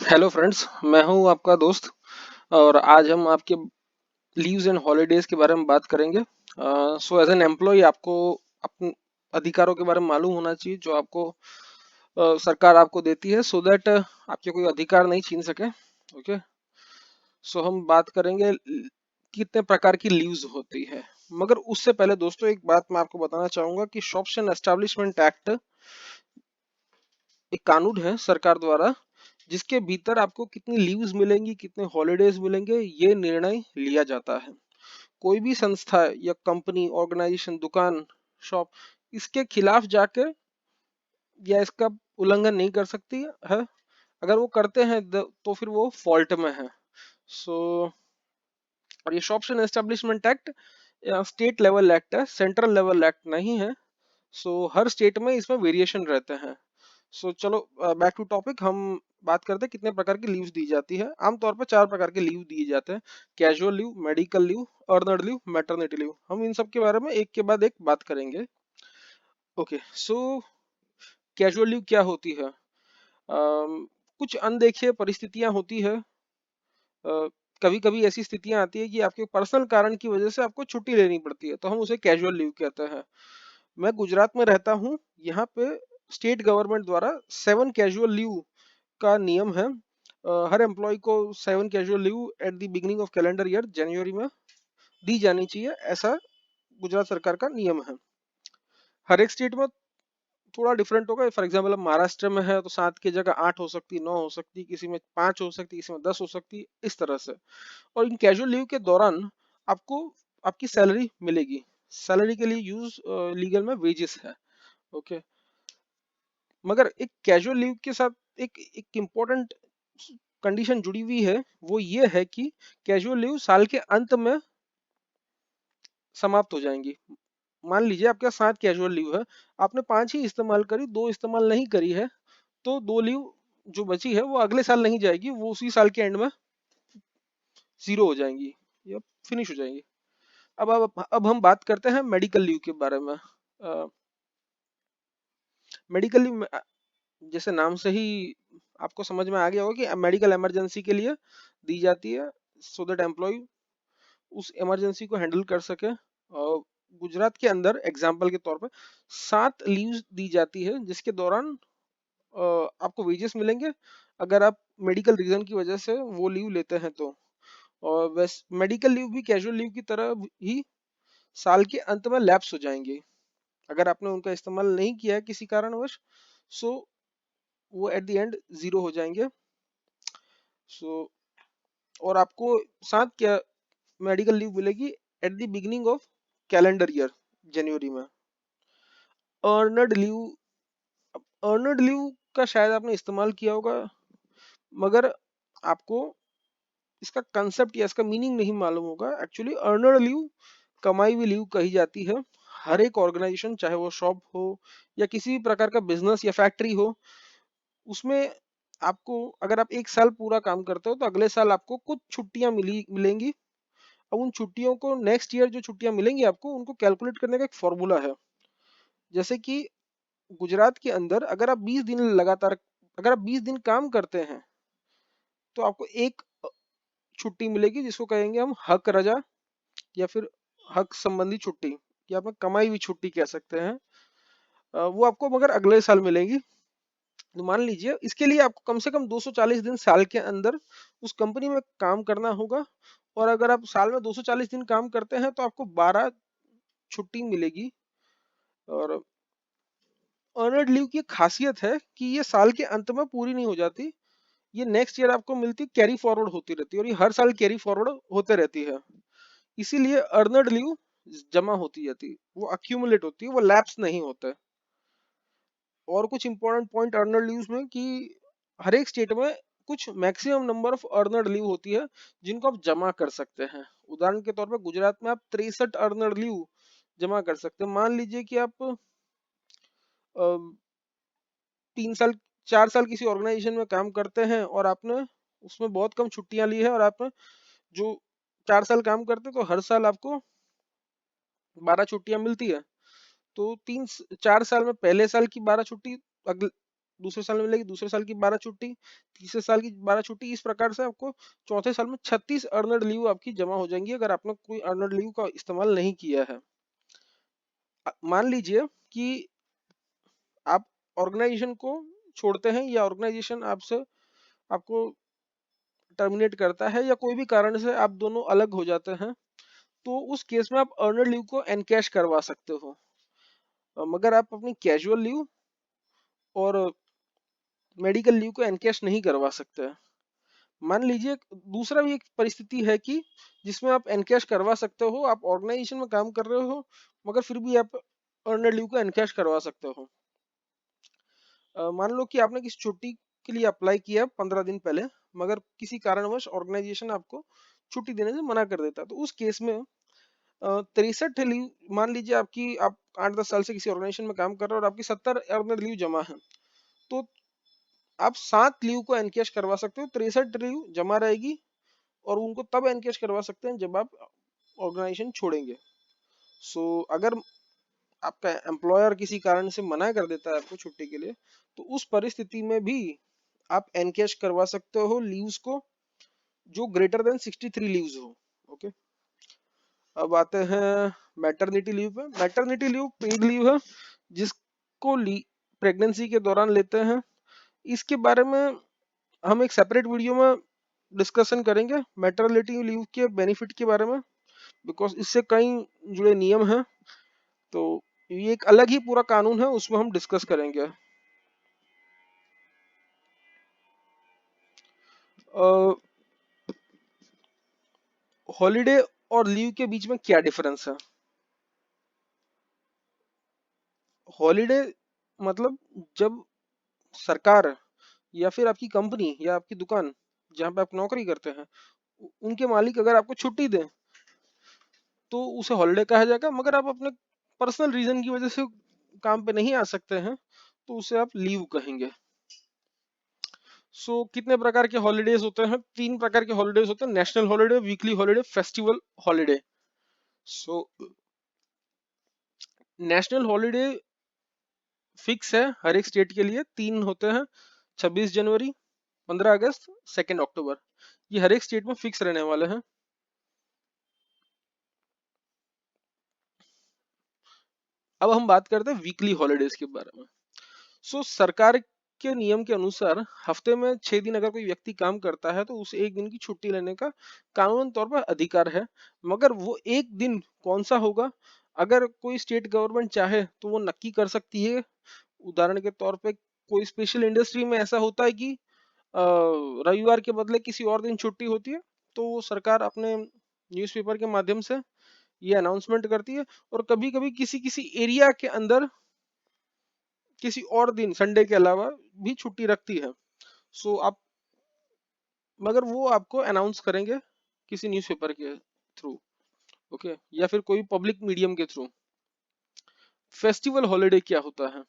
Hello friends, मैं हूं आपका दोस्त। और आज हम आपके लीव्स एंड हॉलीडेज के बारे में बात करेंगे। सो एज एन एम्प्लॉय आपको अपने अधिकारों के बारे में मालूम होना चाहिए जो आपको सरकार आपको देती है, सो दैट आपके कोई अधिकार नहीं छीन सके। ओके। सो हम बात करेंगे कितने प्रकार की लीव्स होती है। मगर उससे पहले दोस्तों एक बात मैं आपको बताना चाहूंगा कि शॉप्स एंड एस्टेब्लिशमेंट एक्ट एक कानून है सरकार द्वारा, जिसके भीतर आपको कितनी लीव्स मिलेंगी, कितने हॉलीडेज मिलेंगे, ये निर्णय लिया जाता है। कोई भी संस्था या कंपनी, ऑर्गेनाइजेशन, दुकान, शॉप इसके खिलाफ जाके या इसका उल्लंघन नहीं कर सकती है। अगर वो करते हैं तो फिर वो फॉल्ट में है। सो और ये shops and establishment act state level act है, सेंट्रल लेवल एक्ट नहीं है। सो हर स्टेट में इसमें वेरिएशन रहते हैं। सो चलो बैक टू टॉपिक, हम बात करते हैं कितने प्रकार की लीव्स दी जाती है। आमतौर पर चार प्रकार के लीव दिए जाते हैं: casual leave, medical leave, earned leave, maternity leave. हम इन सब के बारे में एक के बाद एक बात करेंगे। ओके। सो कैजुअल लीव क्या होती है? कुछ अनदेखी परिस्थितियां होती है। कभी कभी ऐसी स्थितियां आती है कि आपके पर्सनल कारण की वजह से आपको छुट्टी लेनी पड़ती है, तो हम उसे कैजुअल लीव कहते हैं। मैं गुजरात में रहता हूँ। यहाँ पे स्टेट गवर्नमेंट द्वारा 7 कैजुअल लीव का नियम है। हर एम्प्लॉय को 7 casual leave at the beginning of calendar year, जनवरी में दी जानी चाहिए, ऐसा गुजरात सरकार का नियम है। हर एक स्टेट में थोड़ा डिफरेंट होगा। फॉर एग्जाम्पल अब महाराष्ट्र में है तो 7 की जगह 8 हो सकती, 9 हो सकती, किसी में 5 हो सकती, किसी में 10 हो सकती, इस तरह से। और इन कैजुअल लीव के दौरान आपको आपकी सैलरी मिलेगी। सैलरी के लिए यूज लीगल में वेजेस है। ओके। मगर एक कैजुअल लीव के साथ एक एक इम्पोर्टेंट कंडीशन जुड़ी हुई है। वो ये है कि कैजुअल लीव साल के अंत में समाप्त हो जाएंगी। मान लीजिए आपके पास 7 कैजुअल लीव है, आपने 5 ही इस्तेमाल करी, 2 इस्तेमाल नहीं करी है, तो 2 लीव जो बची है वो अगले साल नहीं जाएगी, वो उसी साल के एंड में जीरो हो जाएंगी या फिनिश हो जाएंगी। अब हम बात करते हैं मेडिकल लीव के बारे में। मेडिकल लीव जैसे नाम से ही आपको समझ में आ गया होगा कि मेडिकल इमरजेंसी के लिए दी जाती है, सो दैट एम्प्लॉय उस इमरजेंसी को हैंडल कर सके। और गुजरात के अंदर एग्जाम्पल के तौर पर 7 लीव्स दी जाती है, जिसके दौरान आपको वेजेस मिलेंगे अगर आप मेडिकल रीजन की वजह से वो लीव लेते हैं तो। और वैसे मेडिकल लीव भी कैजुअल लीव की तरह ही साल के अंत में लैप्स हो जाएंगे अगर आपने उनका इस्तेमाल नहीं किया है किसी कारणवश। सो वो एट द एंड जीरो हो जाएंगे। सो और आपको 7 मेडिकल लीव मिलेगी at the beginning of calendar year, जनवरी में। अर्नड लीव, अर्नड लीव का शायद आपने इस्तेमाल किया होगा, मगर आपको इसका कंसेप्ट या इसका मीनिंग नहीं मालूम होगा। एक्चुअली अर्नड लीव कमाई हुई लीव कही जाती है। हर एक ऑर्गेनाइजेशन, चाहे वो शॉप हो या किसी भी प्रकार का बिजनेस या फैक्ट्री हो, उसमें आपको अगर आप एक साल पूरा काम करते हो तो अगले साल आपको कुछ छुट्टियां मिलेंगी। अब उन छुट्टियों को नेक्स्ट ईयर जो छुट्टियां मिलेंगी आपको उनको कैलकुलेट करने का एक फॉर्मूला है। जैसे कि गुजरात के अंदर अगर आप 20 दिन लगातार, अगर आप 20 दिन काम करते हैं तो आपको एक छुट्टी मिलेगी, जिसको कहेंगे हम हक रजा या फिर हक संबंधी छुट्टी, या आप कमाई हुई छुट्टी कह सकते हैं। वो आपको मगर अगले साल मिलेगी। तो मान लीजिए इसके लिए आपको कम से कम 240 दिन साल के अंदर उस कंपनी में काम करना होगा। और अगर आप साल में 240 दिन काम करते हैं तो आपको 12 छुट्टी मिलेगी। और अर्नड लीव की खासियत है कि ये साल के अंत में पूरी नहीं हो जाती, ये नेक्स्ट ईयर आपको मिलती, कैरी फॉरवर्ड होती रहती है, और ये हर साल कैरी फॉरवर्ड होते रहती है। इसीलिए अर्नड लीव जमा होती जाती है, वो अक्यूमुलेट होती है, वो लैप्स नहीं होता है। और कुछ इंपॉर्टेंट पॉइंट अर्नड लीव्स में कि हर एक स्टेट में कुछ maximum number of earned leave होती है जिनको आप जमा कर सकते हैं। उदाहरण के तौर पर गुजरात में आप 63 अर्नड लीव जमा कर सकते हैं। मान लीजिए कि आप 3 साल 4 साल किसी ऑर्गेनाइजेशन में काम करते हैं और आपने उसमें बहुत कम छुट्टियां ली है, और आपने जो 4 साल काम करते हैं तो हर साल आपको 12 छुट्टियां मिलती है। तो 4 साल में पहले साल की 12 छुट्टी, अगले दूसरे साल में मिलेगी, दूसरे साल की 12 छुट्टी, तीसरे साल की 12 छुट्टी, इस प्रकार से आपको चौथे साल में 36 अर्नड लीव आपकी जमा हो जाएंगी अगर आपने कोई अर्नड लीव का इस्तेमाल नहीं किया है। मान लीजिए कि आप ऑर्गेनाइजेशन को छोड़ते हैं या ऑर्गेनाइजेशन आपसे आपको टर्मिनेट करता है या कोई भी कारण से आप दोनों अलग हो जाते हैं, तो उस केस में आप अर्नड लीव को एनकैश करवा सकते हो, मगर आप अपनी कैजुअल लीव और मेडिकल लीव को एनकैश नहीं करवा सकते। मान लीजिए दूसरा भी एक परिस्थिति है कि जिसमें आप एनकैश करवा सकते हो, आप ऑर्गेनाइजेशन में काम कर रहे हो मगर फिर भी आप अर्नड लीव को एनकैश करवा सकते हो। मान लो कि आपने किसी छुट्टी के लिए अप्लाई किया 15 दिन पहले, मगर किसी कारणवश ऑर्गेनाइजेशन आपको छुट्टी देने से मना कर देता है, तो उस केस में 63 लीव, मान लीजिए आप 8-10 साल से किसी ऑर्गेनाइजेशन में काम कर रहे हो और आपकी 70 अर्नड लीव जमा है, तो आप 7 लीव को एनकैश करवा सकते हो, 63 लीव जमा रहेगी और उनको तब एनकैश करवा सकते हैं जब आप ऑर्गेनाइजेशन छोड़ेंगे। अगर आपका एम्प्लॉयर किसी कारण से मना कर देता है आपको छुट्टी के लिए, तो उस परिस्थिति में भी आप एनकैश करवा सकते हो लीव्स को जो ग्रेटर देन 63 लीव्स हो। ओके, अब आते हैं मैटरनिटी लीव पे। मैटरनिटी लीव पेड लीव है जिसको प्रेगनेंसी के दौरान लेते हैं। इसके बारे में हम एक सेपरेट वीडियो में डिस्कशन करेंगे, मैटरनिटी लीव के बेनिफिट के बारे में, बिकॉज इससे कई जुड़े नियम हैं, तो ये एक अलग ही पूरा कानून है, उसमें हम डिस्कस करेंगे। हॉलीडे और लीव के बीच में क्या डिफरेंस है? हॉलीडे मतलब जब सरकार या फिर आपकी कंपनी या आपकी दुकान जहां पे आप नौकरी करते हैं, उनके मालिक अगर आपको छुट्टी दें तो उसे हॉलीडे कहा जाएगा, मगर आप अपने पर्सनल रीजन की वजह से काम पे नहीं आ सकते हैं तो उसे आप लीव कहेंगे। कितने प्रकार के हॉलीडेज होते हैं? 3 प्रकार के हॉलीडेज होते हैं: national holiday, weekly holiday, festival holiday. So national holiday fix है हर एक स्टेट के लिए, 3 होते हैं: 26 जनवरी, 15 अगस्त, 2 अक्टूबर। ये हर एक स्टेट में फिक्स रहने वाले हैं। अब हम बात करते हैं वीकली हॉलीडेज के बारे में। सरकार के नियम के अनुसार हफ्ते में 6 दिन अगर कोई व्यक्ति काम करता है तो उसे एक दिन की छुट्टी लेने का कानूनी तौर पर अधिकार है, मगर वो एक दिन कौन सा होगा, अगर कोई स्टेट गवर्नमेंट चाहे तो वो नक्की कर सकती है। उदाहरण के तौर पे कोई स्पेशल इंडस्ट्री में ऐसा होता है कि रविवार के बदले किसी और दिन छुट्टी होती है, तो वो सरकार अपने न्यूज़पेपर के माध्यम से ये अनाउंसमेंट करती है, और कभी कभी किसी किसी एरिया के अंदर किसी और दिन संडे के अलावा भी छुट्टी रखती है। आप, मगर वो आपको अनाउंस करेंगे किसी न्यूज़पेपर के थ्रू, ओके, या फिर कोई पब्लिक मीडियम के थ्रू। फेस्टिवल हॉलीडे क्या होता है?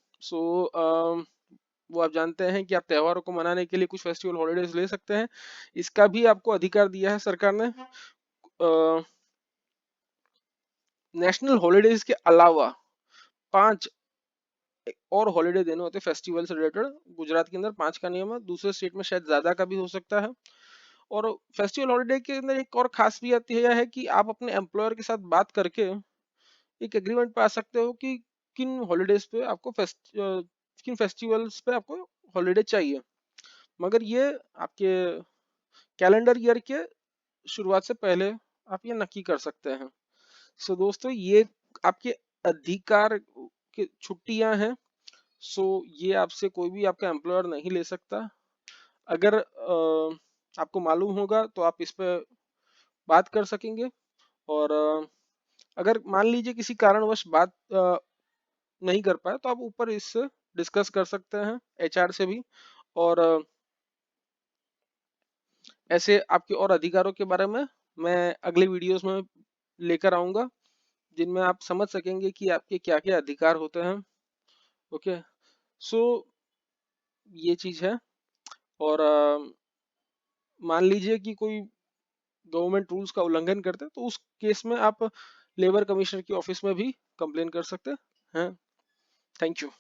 वो आप जानते हैं कि आप त्योहारों को मनाने के लिए कुछ फेस्टिवल हॉलीडेज ले सकते हैं। इसका भी आपको अधिकार दिया है सरकार ने। नेशनल हॉलीडेज के अलावा 5 और हॉलीडे देने होते हैं फेस्टिवल से रिलेटेड। गुजरात के अंदर 5 का नियम है, दूसरे स्टेट में शायद ज्यादा का भी हो सकता है। और फेस्टिवल हॉलीडे के अंदर एक और खास भी आती है कि आप अपने एम्प्लॉयर के साथ बात करके एक एग्रीमेंट पे आ सकते हो कि किन हॉलीडेज पे आपको किन फेस्टिवल्स पे आपको हॉलीडे चाहिए, मगर ये आपके कैलेंडर ईयर के शुरुआत से पहले आप ये नक्की कर सकते हैं। दोस्तों, ये आपके अधिकार की छुट्टियां हैं। ये आपसे कोई भी आपका एम्प्लॉयर नहीं ले सकता। अगर आपको मालूम होगा तो आप इस पे बात कर सकेंगे, और अगर मान लीजिए किसी कारणवश बात नहीं कर पाए तो आप ऊपर इससे डिस्कस कर सकते हैं एचआर से भी, और ऐसे आपके और अधिकारों के बारे में मैं अगले वीडियोस में लेकर आऊंगा, जिनमें आप समझ सकेंगे कि आपके क्या क्या अधिकार होते हैं। ओके, सो ये चीज है। और मान लीजिए कि कोई गवर्नमेंट रूल्स का उल्लंघन करते हैं तो उस केस में आप लेबर कमिश्नर की ऑफिस में भी कंप्लेन कर सकते हैं। Thank you.